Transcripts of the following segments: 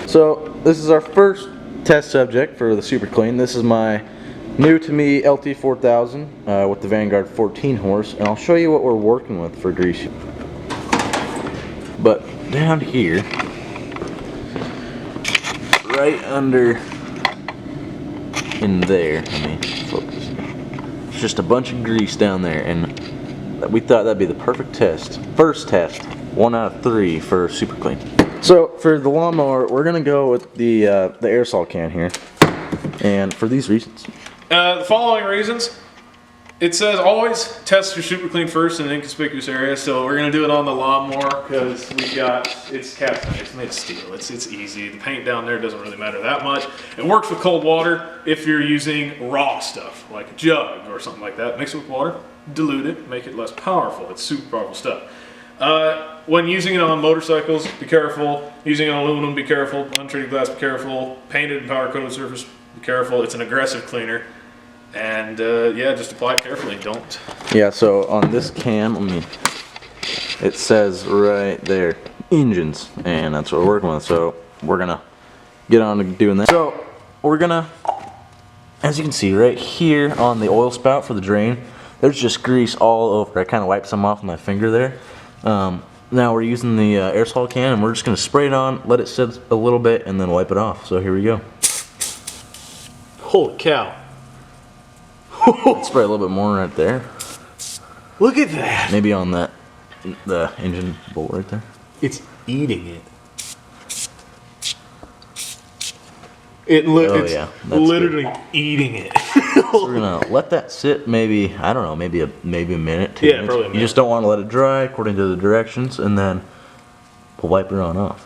So this is our first test subject for the Super Clean. This is my new to me LT4000 with the Vanguard 14 horse, and I'll show you what we're working with for grease. But down here, right under in there, I mean, focus. There's just a bunch of grease down there, and we thought that'd be the perfect test. First test, 1 out of 3 for Super Clean. So for the lawnmower, we're gonna go with the aerosol can here, and for these reasons. The following reasons. It says always test your Super Clean first in an inconspicuous area, so we're gonna do it on the lawnmower because it's cast iron, it's made of steel. It's easy. The paint down there doesn't really matter that much. It works with cold water if you're using raw stuff like a jug or something like that. Mix it with water, dilute it, make it less powerful. It's super powerful stuff. When using it on motorcycles, be careful. Using it on aluminum, be careful. Untreated glass, be careful. Painted and powder coated surface, be careful. It's an aggressive cleaner. And yeah, just apply it carefully. Don't. Yeah, so on this can, it says right there, engines, and that's what we're working with. So we're gonna get on to doing that. So we're gonna, as you can see right here on the oil spout for the drain, there's just grease all over. I kind of wiped some off with my finger there. Now we're using the aerosol can, and we're just gonna spray it on, let it sit a little bit, and then wipe it off. So here we go. Holy cow. Let's spray a little bit more right there. Look at that. Maybe on the engine bolt right there. It's eating it. It's literally good. Eating it. So we're gonna let that sit maybe, I don't know, maybe a minute, 2 minutes. Probably a minute. You just don't want to let it dry according to the directions, and then we'll wipe it on off.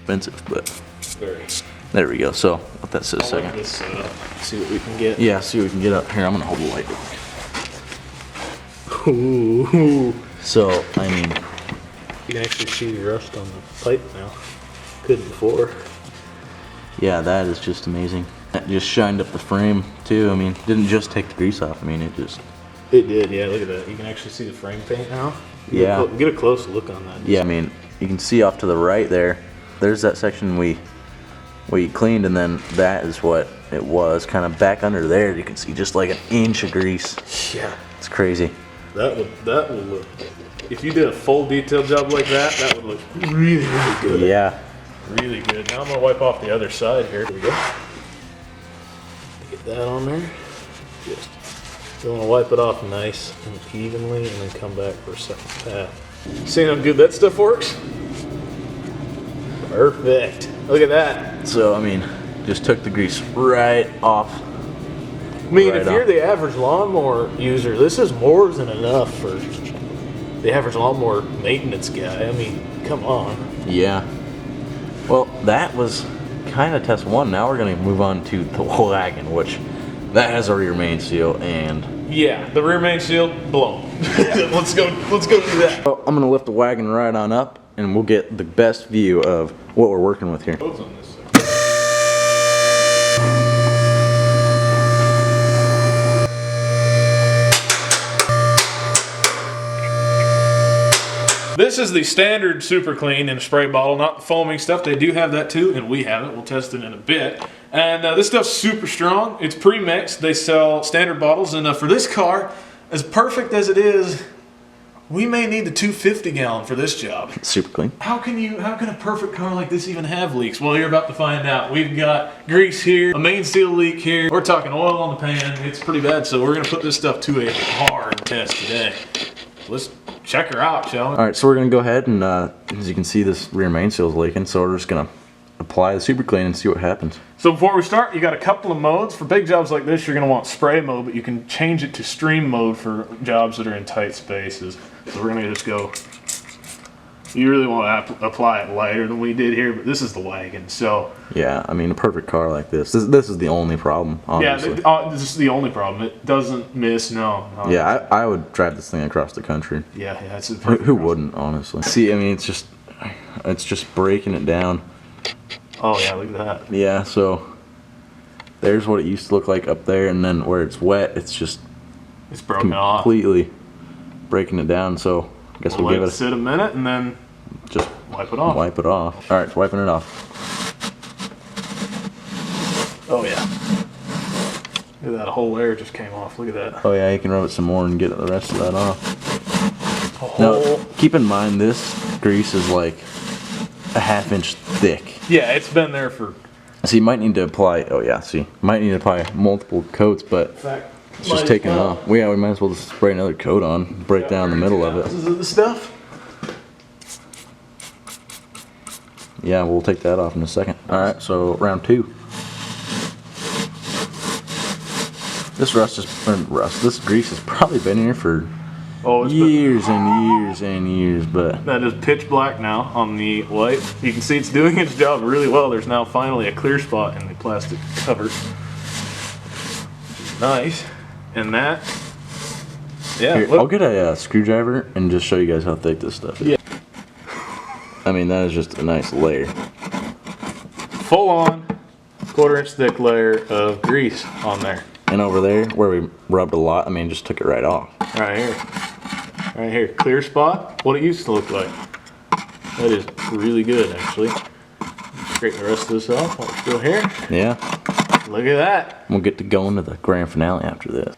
Expensive, but Very. there we go. So let that sit a second. This, see what we can get. Yeah, see what we can get up here. I'm gonna hold the light. Ooh. So I mean, You can actually see the rust on the pipe now. Couldn't before. yeah, that is just amazing. That just shined up the frame too. I mean, didn't just take the grease off. I mean, it just. It did, yeah. Look at that. You can actually see the frame paint now. Yeah. Get a close look on that. Yeah, I mean, you can see off to the right there. There's that section we cleaned, and then that is what it was. Kind of back under there, you can see just like an inch of grease. Yeah. It's crazy. That would look. If you did a full detailed job like that, that would look really, really good. Yeah. Really good. Now I'm gonna wipe off the other side here. Here we go. Get that on there. Just you want to wipe it off nice and evenly, and then come back for a second pass. See how good that stuff works? Perfect. Look at that. So I mean, just took the grease right off. I mean, if you're the average lawnmower user, this is more than enough for the average lawnmower maintenance guy. I mean, come on. Yeah. Well, that was kind of test 1. Now we're gonna move on to the wagon, which that has a rear main seal, and yeah, the rear main seal blown. Yeah. Let's go do that. so I'm gonna lift the wagon right on up, and we'll get the best view of what we're working with here. This is the standard Super Clean in a spray bottle, not the foaming stuff. They do have that too, and we have it. We'll test it in a bit. And this stuff's super strong. It's pre-mixed. They sell standard bottles, and for this car, as perfect as it is, we may need the 250 gallon for this job. Super Clean. How can a perfect car like this even have leaks? Well, you're about to find out. We've got grease here, a main seal leak here. We're talking oil on the pan. It's pretty bad, so we're gonna put this stuff to a hard test today. Let's check her out, shall we? All right, so we're gonna go ahead and, as you can see, this rear main seal is leaking, so we're just gonna apply the Super Clean and see what happens. So before we start, you got a couple of modes. For big jobs like this, you're gonna want spray mode, but you can change it to stream mode for jobs that are in tight spaces. So we're gonna just go, you really want to apply it lighter than we did here, but this is the wagon, so. Yeah, I mean, a perfect car like this is the only problem, obviously. Yeah, this is the only problem. It doesn't miss, no. Yeah, I would drive this thing across the country. Yeah, it's a Who wouldn't, honestly? See, I mean, it's just breaking it down. Oh yeah, look at that. Yeah, so there's what it used to look like up there, and then where it's wet, it's just It's broken off. completely breaking it down. So I guess we'll give let it it sit a minute and then just wipe it off. wipe it off. All right, wiping it off. Oh yeah. Look at that, a whole layer just came off. Look at that. Oh yeah, you can rub it some more and get the rest of that off. A whole. Now, keep in mind this grease is like a half-inch thick. Yeah, it's been there for. So you might need to apply. Oh yeah, see, might need to apply multiple coats, but it's just taking it off. Well, yeah, we might as well just spray another coat on, break down the middle of it. This is the stuff. Yeah, we'll take that off in a second. All right, so round 2. This this grease has probably been here for years and years and years, but that is pitch black now on the white. You can see it's doing its job really well. There's now finally a clear spot in the plastic cover. Nice. And that, yeah. here, I'll get a screwdriver and just show you guys how thick this stuff is. Yeah. I mean, that is just a nice layer. Full on 1/4 inch thick layer of grease on there. And over there, where we rubbed a lot, I mean, just took it right off. Right here. Right here. Clear spot. What it used to look like. That is really good, actually. Scrape the rest of this off while we're still here. Yeah. Look at that. We'll get to going to the grand finale after this.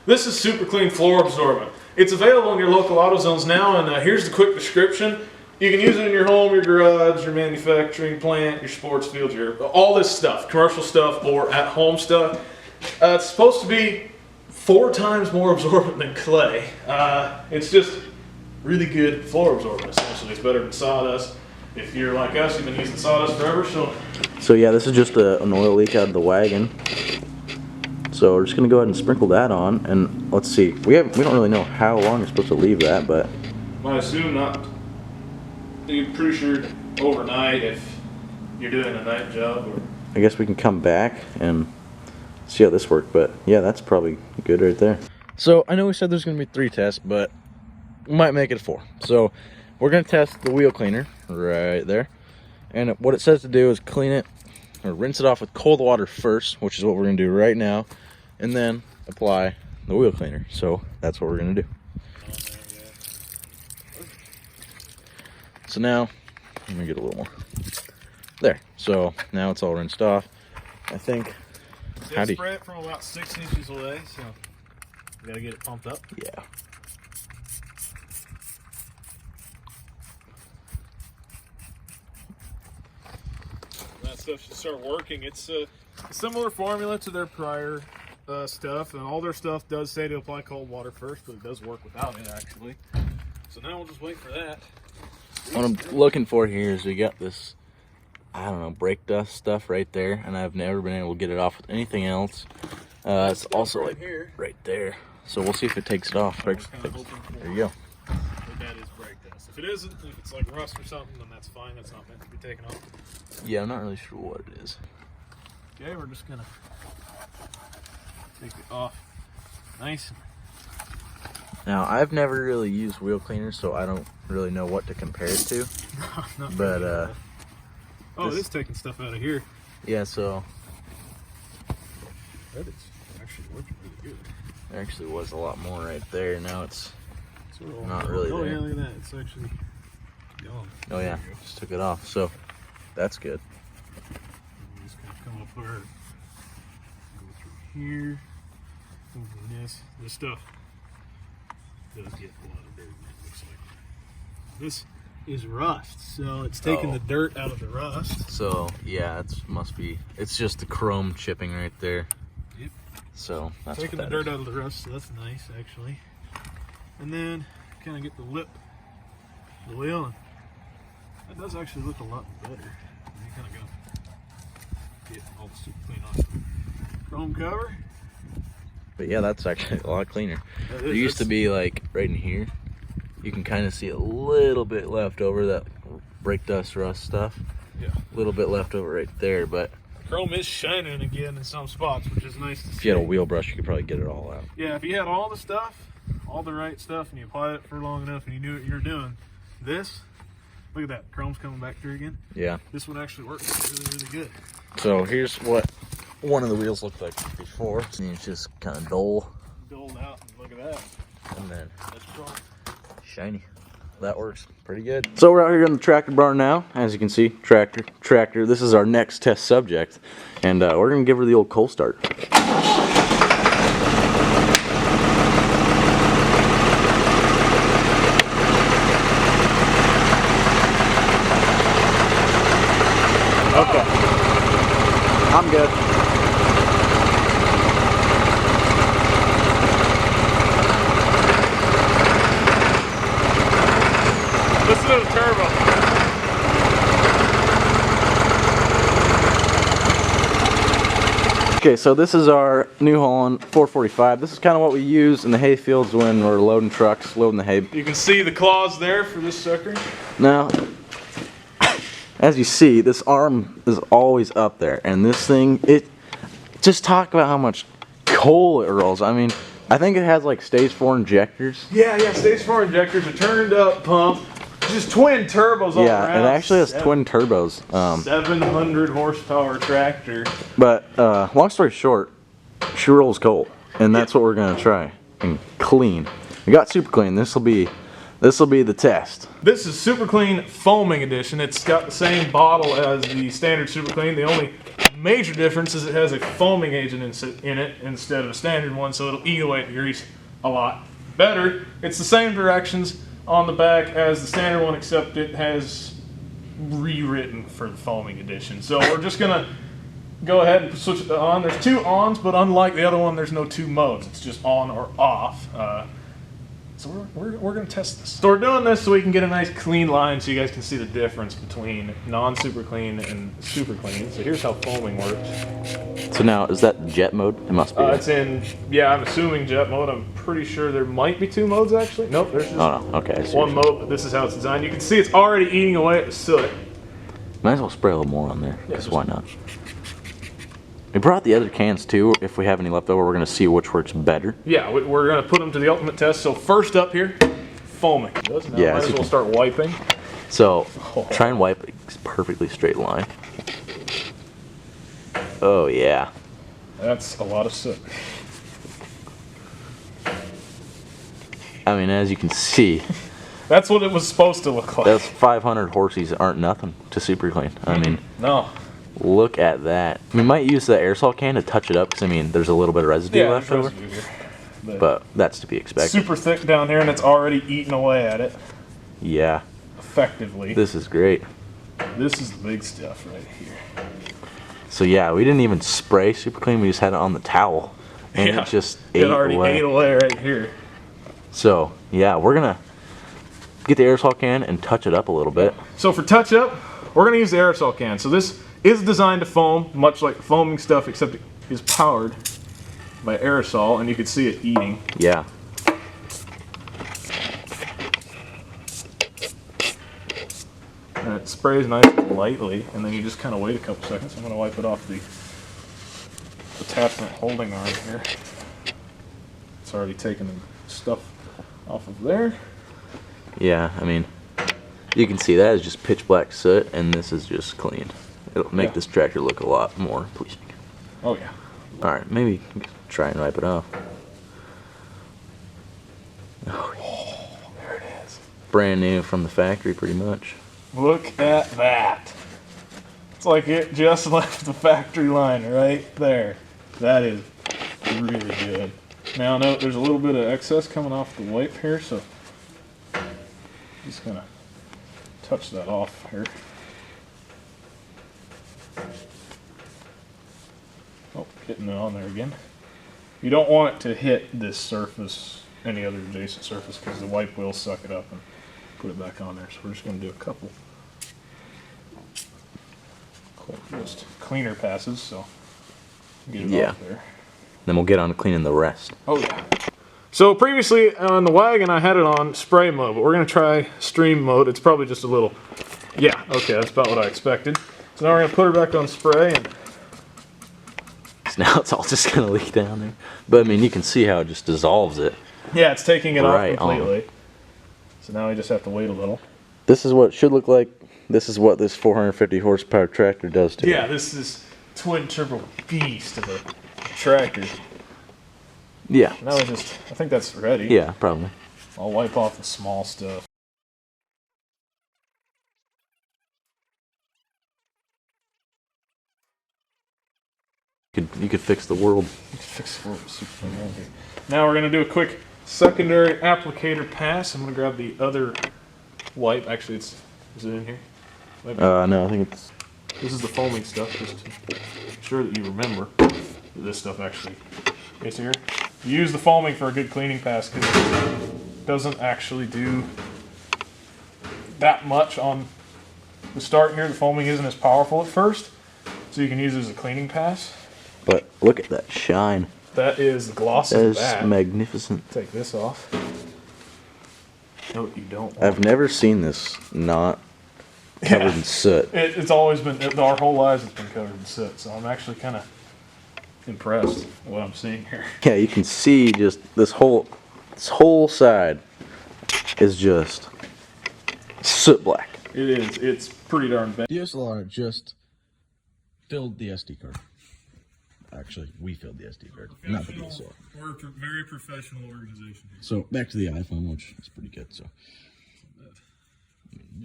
This is Super Clean Floor Absorbent. It's available in your local AutoZones now, and here's the quick description. You can use it in your home, your garage, your manufacturing plant, your sports field, all this stuff, commercial stuff or at-home stuff. It's supposed to be 4 times more absorbent than clay. It's just really good floor absorbent, essentially. It's better than sawdust. If you're like us, you've been using sawdust forever, So yeah, this is just an oil leak out of the wagon. So we're just gonna go ahead and sprinkle that on, and let's see. We don't really know how long you're supposed to leave that, but I assume not. You're pretty sure overnight if you're doing a night job. Or I guess we can come back and see how this worked. But yeah, that's probably good right there. So I know we said there's gonna be 3 tests, but we might make it 4. So we're gonna test the wheel cleaner right there, and what it says to do is clean it or rinse it off with cold water first, which is what we're gonna do right now, and then apply the wheel cleaner. So that's what we're gonna do. So now, let me get a little more. There. So now it's all rinsed off. I think. How do you spray it from about 6 inches away? So we gotta get it pumped up. Yeah. That stuff should start working. It's a similar formula to their prior stuff, and all their stuff does say to apply cold water first, but it does work without it actually. So now we'll just wait for that. What I'm looking for here is we got this, I don't know, brake dust stuff right there, and I've never been able to get it off with anything else. It's also right like here. right there. So we'll see if it takes it off. There you go. But that is brake dust. If it isn't, if it's like rust or something, then that's fine. That's not meant to be taken off. Yeah, I'm not really sure what it is. Okay, we're just gonna take it off. Nice. Now, I've never really used wheel cleaners, so I don't really know what to compare it to. But oh, it is taking stuff out of here. Yeah, so That is actually working really good. there actually was a lot more right there. Now it's Sort of not really oh, there. yeah, look at that. It's actually gone. Oh yeah, just took it off. So that's good. I'm just gonna come up here, go through here, over this stuff does get a lot of dirt. It looks like this is rust, so it's taking the dirt out of the rust. So yeah, it's just the chrome chipping right there. Yep. So that's Taking what the that dirt is. out of the rust, so that's nice actually. And then kind of get the lip, the wheel, and that does actually look a lot better. And you kind of go get all the super clean off the chrome cover. But yeah, that's actually a lot cleaner. That is, There used to be like right in here, you can kind of see a little bit left over, that brake dust rust stuff. Yeah. A little bit left over right there, but Chrome is shining again in some spots, which is nice to see. if you had a wheel brush, you could probably get it all out. Yeah, if you had all the stuff, all the right stuff, and you applied it for long enough and you knew what you were doing, this Look at that, chrome's coming back through again. Yeah. This one actually works really, really good. So here's what one of the wheels looked like before. See, it's just kind of dull. Dulled out, and look at that. And then That's chrome. shiny. That works pretty good. So we're out here in the tractor barn now. As you can see, tractor. This is our next test subject. And we're gonna give her the old cold start. Okay. I'm good. Listen to the turbo. Okay, so this is our New Holland 445. This is kind of what we use in the hay fields when we're loading trucks, loading the hay. You can see the claws there for this sucker. Now, as you see, this arm is always up there, and this thing, just talk about how much coal it rolls. I mean, I think it has like stage 4 injectors. Yeah, stage 4 injectors, a turned up pump, just twin turbos all around. Yeah, it actually has twin turbos. 700 horsepower tractor. But long story short, she rolls coal, and that's what we're gonna try and clean. We got super clean. This will be the test. This is Super Clean Foaming Edition. It's got the same bottle as the standard Super Clean. The only major difference is it has a foaming agent in it instead of a standard one, so it'll eat away at the grease a lot better. It's the same directions on the back as the standard one, except it has rewritten for the foaming edition. So we're just gonna go ahead and switch it on. There's 2 ons, but unlike the other one, there's no 2 modes. It's just on or off. So we're going to test this. So we're doing this so we can get a nice clean line so you guys can see the difference between non-super clean and super clean. So here's how foaming works. So now, is that jet mode? It must be. It's in, yeah, I'm assuming jet mode. I'm pretty sure there might be 2 modes actually. Nope, there's just okay, I see one mode, but this is how it's designed. You can see it's already eating away at the soot. Might as well spray a little more on there, because why not? We brought the other cans too. If we have any left over, we're going to see which works better. Yeah, we're going to put them to the ultimate test. So first up here, foaming. Now Yeah, might as well start wiping. So try and wipe a perfectly straight line. Oh yeah. That's a lot of soot. I mean, as you can see, That's what it was supposed to look like. those 500 horsies aren't nothing to super clean. I mean, No. look at that. We might use the aerosol can to touch it up because I mean, there's a little bit of residue left over. But that's to be expected. Super thick down here, and it's already eating away at it Yeah. effectively. This is great. This is the big stuff right here. So yeah, we didn't even spray super clean. We just had it on the towel, and Yeah, it just it ate already away. ate away right here. So yeah, we're gonna get the aerosol can and touch it up a little bit. So for touch up, we're gonna use the aerosol can. So this is designed to foam, much like foaming stuff, except it is powered by aerosol, and you can see it eating. Yeah. And it sprays nice and lightly, and then you just kind of wait a couple seconds. I'm gonna wipe it off the attachment holding arm here. It's already taken the stuff off of there. Yeah, I mean, you can see that is just pitch black soot, and this is just clean. It'll make this tractor look a lot more pleasing. Oh yeah. Alright, maybe try and wipe it off. Oh, There it is. brand new from the factory, pretty much. Look at that. It's like it just left the factory line right there. That is really good. Now note there's a little bit of excess coming off the wipe here, so just gonna touch that off here. Oh, getting it on there again. You don't want it to hit this surface, any other adjacent surface, because the wipe will suck it up and put it back on there. So we're just going to do a couple just cleaner passes, so get it off there. Then we'll get on to cleaning the rest. Oh yeah. So previously on the wagon I had it on spray mode, but we're going to try stream mode. It's probably just a little, yeah, okay, that's about what I expected. So now we're going to put her back on spray, and So now it's all just going to leak down there. But I mean, you can see how it just dissolves it. yeah, it's taking it Right off completely. So now we just have to wait a little. This is what it should look like. This is what this 450 horsepower tractor does to it. Yeah, this is twin turbo beast of a tractor. Yeah. Now I think that's ready. Yeah, probably. I'll wipe off the small stuff. You could fix the world. Fix the world with super clean right here. Now we're gonna do a quick secondary applicator pass. I'm gonna grab the other wipe. Actually, is it in here? No, I think it's... This is the foaming stuff, just to make sure that you remember that this stuff actually is here. You use the foaming for a good cleaning pass because it doesn't actually do that much on the start here. The foaming isn't as powerful at first, so you can use it as a cleaning pass. But look at that shine. That is the gloss That of is that. magnificent. Take this off. No, you don't want I've never seen this not covered in soot. It's always been, our whole lives it's been covered in soot, so I'm actually kind of impressed with what I'm seeing here. Yeah, you can see just this whole side is just soot black. It is. It's pretty darn bad. DSLR just filled the SD card. Actually, we filled the SD card, not the DSLR. We're a very professional organization here. So back to the iPhone, which is pretty good. So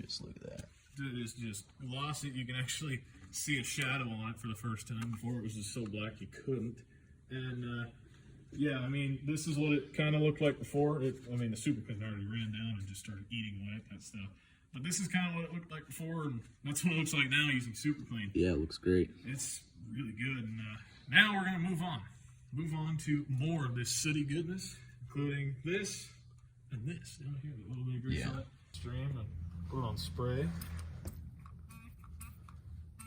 just look at that. It is just glossy. You can actually see a shadow on it for the first time. Before it was just so black you couldn't. And yeah, I mean, this is what it kind of looked like before. I mean, the super clean already ran down and just started eating away at that stuff. But this is kind of what it looked like before, and that's what it looks like now using super clean. Yeah, it looks great. It's really good. And now we're gonna move on. Move on to more of this city goodness, including this and this down here. A little bit of grease on it. Stream and put it on spray.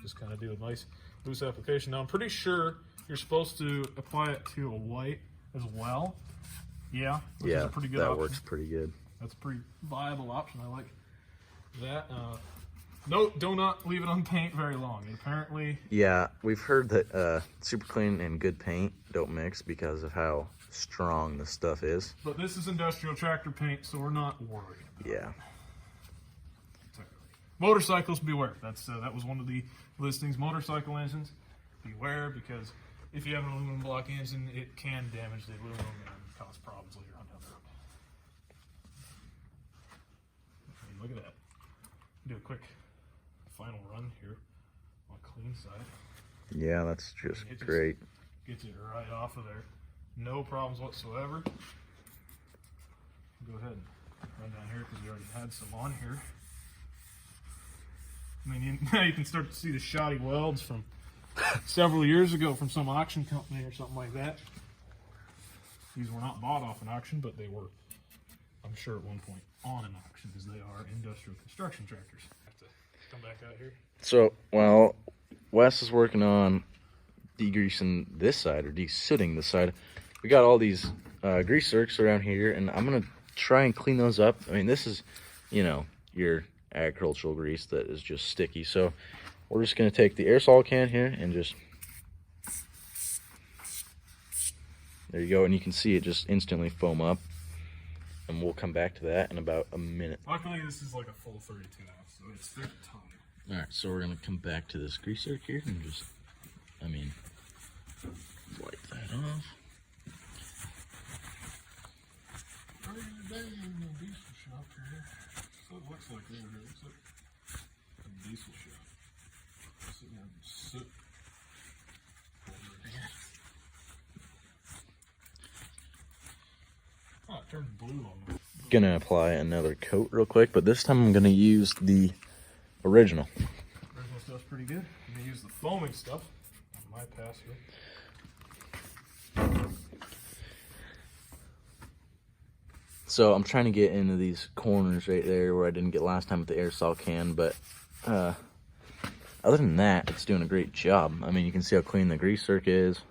Just kind of do a nice loose application. Now I'm pretty sure you're supposed to apply it to a white as well. Yeah, which is a pretty good that option. works pretty good. That's a pretty viable option. I like that. No, do not leave it on paint very long. And apparently, Yeah, we've heard that super clean and good paint don't mix because of how strong the stuff is. but this is industrial tractor paint, so we're not worried about it. Yeah. Motorcycles, beware. That was one of the listings. Motorcycle engines, beware, because if you have an aluminum block engine, it can damage the aluminum and cause problems later on down the road. I mean, look at that. Do a quick final run here on the clean side. Yeah, that's just It just great. Gets it right off of there. No problems whatsoever. Go ahead and run down here because we already had some on here. I mean, now you can start to see the shoddy welds from several years ago from some auction company or something like that. These were not bought off an auction, but they were, I'm sure, at one point on an auction because they are industrial construction tractors. Have to come back out here. So, well, Wes is working on degreasing this side, or desooting this side. We got all these grease zerks around here, and I'm going to try and clean those up. I mean, this is, you know, your agricultural grease that is just sticky. So we're just going to take the aerosol can here and just, there you go, and you can see it just instantly foam up, and we'll come back to that in about a minute. Luckily, this is like a full 32 ounce, so it's thick time. All right, so we're going to come back to this grease zerk here and just, I mean, wipe that off. Diesel shop here. So it looks like over here. It looks like a diesel shop. Sitting there in soot. Oh, it turned blue on me. Gonna apply another coat real quick, but this time I'm gonna use the original. Original stuff's pretty good. I'm gonna use the foaming stuff on my pass here. So I'm trying to get into these corners right there where I didn't get last time with the aerosol can, but other than that, it's doing a great job. I mean, you can see how clean the grease zerk is.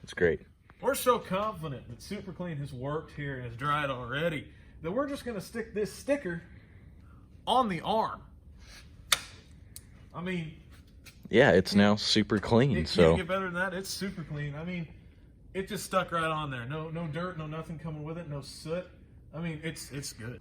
It's great. We're so confident that Super Clean has worked here and has dried already that we're just gonna stick this sticker on the arm. I mean, Yeah, it's now super clean. it So can't get better than that. It's super clean. I mean, it just stuck right on there. No dirt, no nothing coming with it, no soot. I mean, it's good.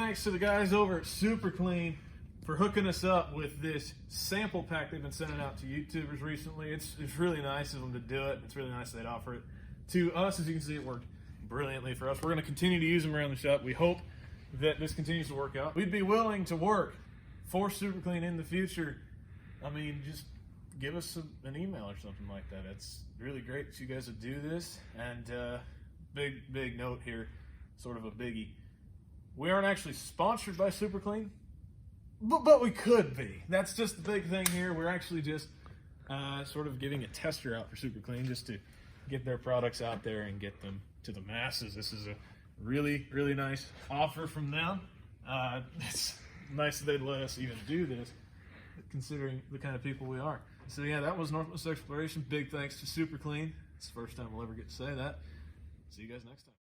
thanks to the guys over at Super Clean for hooking us up with this sample pack they've been sending out to YouTubers recently. It's really nice of them to do it. It's really nice they'd offer it to us. As you can see, it worked brilliantly for us. We're going to continue to use them around the shop. We hope that this continues to work out. We'd be willing to work for Super Clean in the future. I mean, just give us an email or something like that. It's really great that you guys would do this. And big note here, sort of a biggie. We aren't actually sponsored by Super Clean, but we could be. That's just the big thing here. We're actually just sort of giving a tester out for Super Clean just to get their products out there and get them to the masses. This is a really nice offer from them. It's nice that they'd let us even do this, considering the kind of people we are. So yeah, that was Northwest Exploration. Big thanks to Super Clean. It's the first time we'll ever get to say that. See you guys next time.